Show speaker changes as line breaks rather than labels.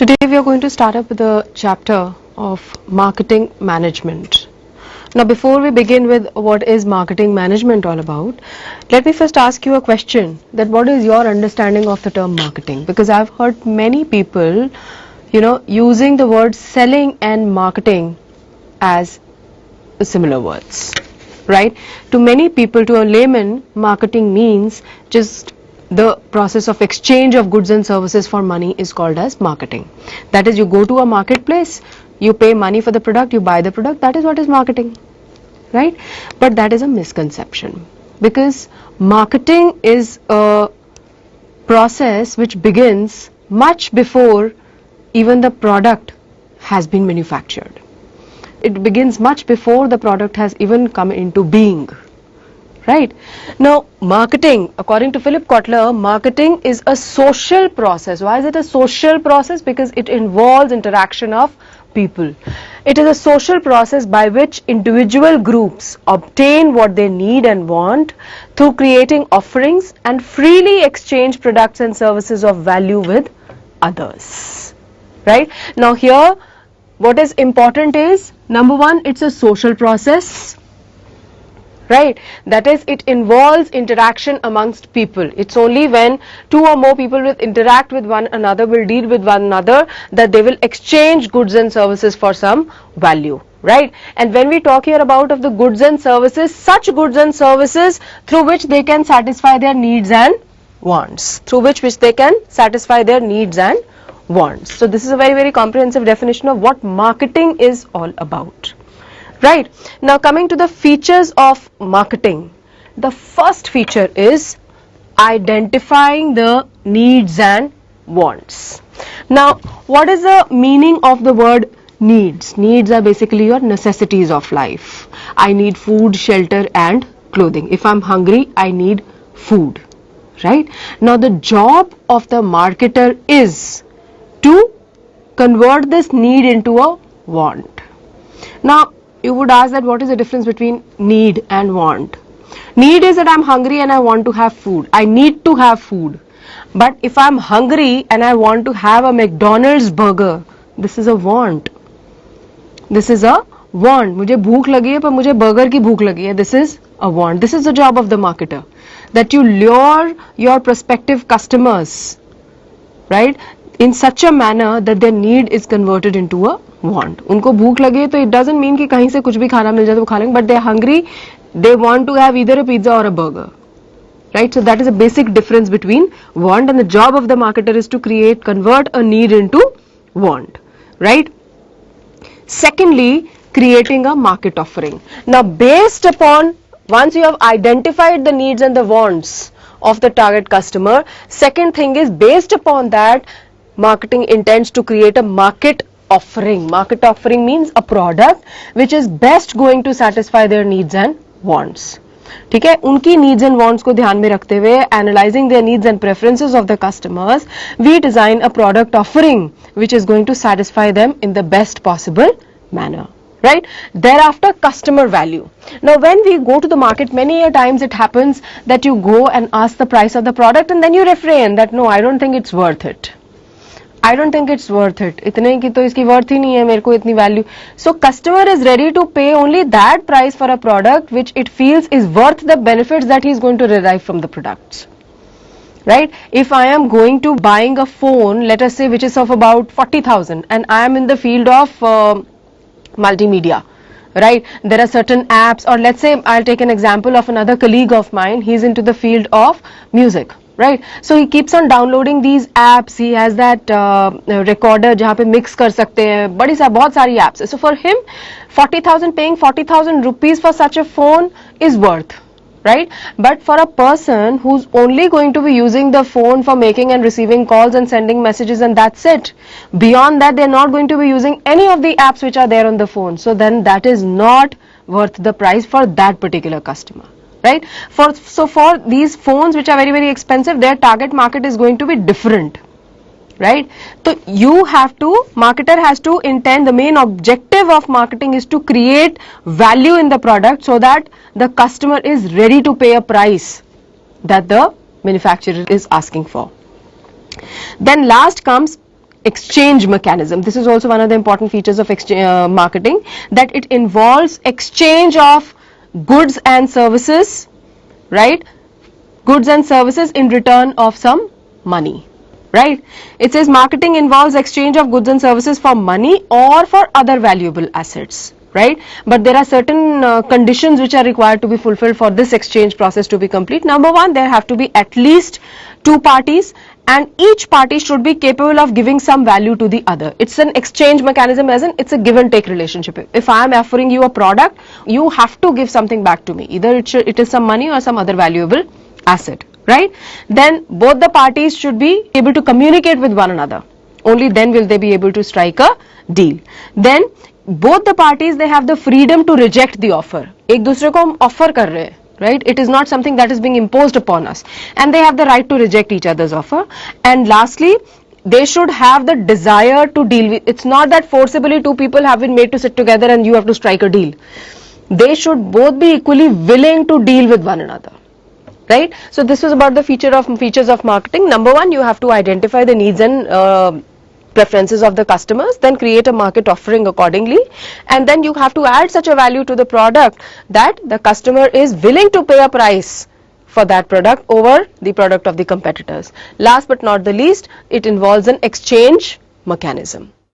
Today we are going to start up with a chapter of marketing management. Now before we begin with what is marketing management all about, let me first ask you a question, that what is your understanding of the term marketing? Because I've heard many people, using the word selling and marketing as similar words, right? To many people, to a layman, marketing means just the process of exchange of goods and services for money is called as marketing. That is, you go to a marketplace, you pay money for the product, you buy the product, that is what is marketing, right? But that is a misconception, because marketing is a process which begins much before even the product has been manufactured. It begins much before the product has even come into being. Right? Now, marketing, according to Philip Kotler, marketing is a social process. Why is it a social process? Because it involves interaction of people. It is a social process by which individual groups obtain what they need and want through creating offerings and freely exchange products and services of value with others. Right? Now here, what is important is, number one, it's a social process. Right, that is, it involves interaction amongst people. It's only when two or more people will interact with one another, will deal with one another, that they will exchange goods and services for some value, right? And when we talk here about of the goods and services, such goods and services through which they can satisfy their needs and wants, through which they can satisfy their needs and wants. So this is a very, very comprehensive definition of what marketing is all about. Right. Now coming to the features of marketing, the first feature is identifying the needs and wants. Now what is the meaning of the word needs? Needs are basically your necessities of life. I need food, shelter and clothing. If I'm hungry, I need food. Right. Now the job of the marketer is to convert this need into a want. Now you would ask that what is the difference between need and want? Need is that I'm hungry and I want to have food. I need to have food. But if I'm hungry and I want to have a McDonald's burger, this is a want. This is a want. मुझे भूख लगी है पर मुझे burger की भूख लगी है. This is a want. This is the job of the marketer, that you lure your prospective customers, right, in such a manner that their need is converted into a want. उनको भूख लगे तो it doesn't mean कि कहीं से कुछ भी खाना मिल जाए तो वो खा लेंगे, but they are hungry, they want to have either a pizza or a burger, right? So that is a basic difference between want, and the job of the marketer is to convert a need into want, right? Secondly, creating a market offering. Now based upon, once you have identified the needs and the wants of the target customer, second thing is, based upon that, marketing intends to create a market offering. Market offering means a product which is best going to satisfy their needs and wants. ठीक है, उनकी needs and wants को ध्यान में रखते हुए, analyzing their needs and preferences of the customers, we design a product offering which is going to satisfy them in the best possible manner. Right? Thereafter, customer value. Now when we go to the market, many a times it happens that you go and ask the price of the product and then you refrain that no, I don't think it's worth it. I don't think it's worth it. इतने की तो इसकी worth ही नहीं है मेरे को इतनी value. So customer is ready to pay only that price for a product which it feels is worth the benefits that he is going to derive from the products. Right? If I am going to buying a phone, let us say, which is of about 40,000, and I am in the field of multimedia, right? There are certain apps, or let's say I'll take an example of another colleague of mine. He's into the field of music. Right, so he keeps on downloading these apps. He has that recorder जहाँ पे mix कर सकते हैं, बहुत सारी apps. So for him, 40,000, paying 40,000 rupees for such a phone is worth, right? But for a person who's only going to be using the phone for making and receiving calls and sending messages and that's it, beyond that they're not going to be using any of the apps which are there on the phone. So then that is not worth the price for that particular customer. Right? So for these phones which are very, very expensive, their target market is going to be different. Right? So marketer has to intend, the main objective of marketing is to create value in the product so that the customer is ready to pay a price that the manufacturer is asking for. Then last comes exchange mechanism. This is also one of the important features of marketing, that it involves exchange of goods and services, right? Goods and services in return of some money, right? It says marketing involves exchange of goods and services for money or for other valuable assets, right? But there are certain conditions which are required to be fulfilled for this exchange process to be complete. Number one, there have to be at least two parties, and each party should be capable of giving some value to the other. It's an exchange mechanism, as in it's a give and take relationship. If I am offering you a product, you have to give something back to me. Either it is some money or some other valuable asset, right? Then both the parties should be able to communicate with one another. Only then will they be able to strike a deal. Then both the parties, they have the freedom to reject the offer. एक दूसरे को हम offer कर रहे हैं, right? It is not something that is being imposed upon us, and they have the right to reject each other's offer. And lastly, they should have the desire to deal with. It's not that forcibly two people have been made to sit together and you have to strike a deal. They should both be equally willing to deal with one another, right? So this was about the features of marketing. Number one, you have to identify the needs and preferences of the customers, then create a market offering accordingly, and then you have to add such a value to the product that the customer is willing to pay a price for that product over the product of the competitors. Last but not the least, it involves an exchange mechanism.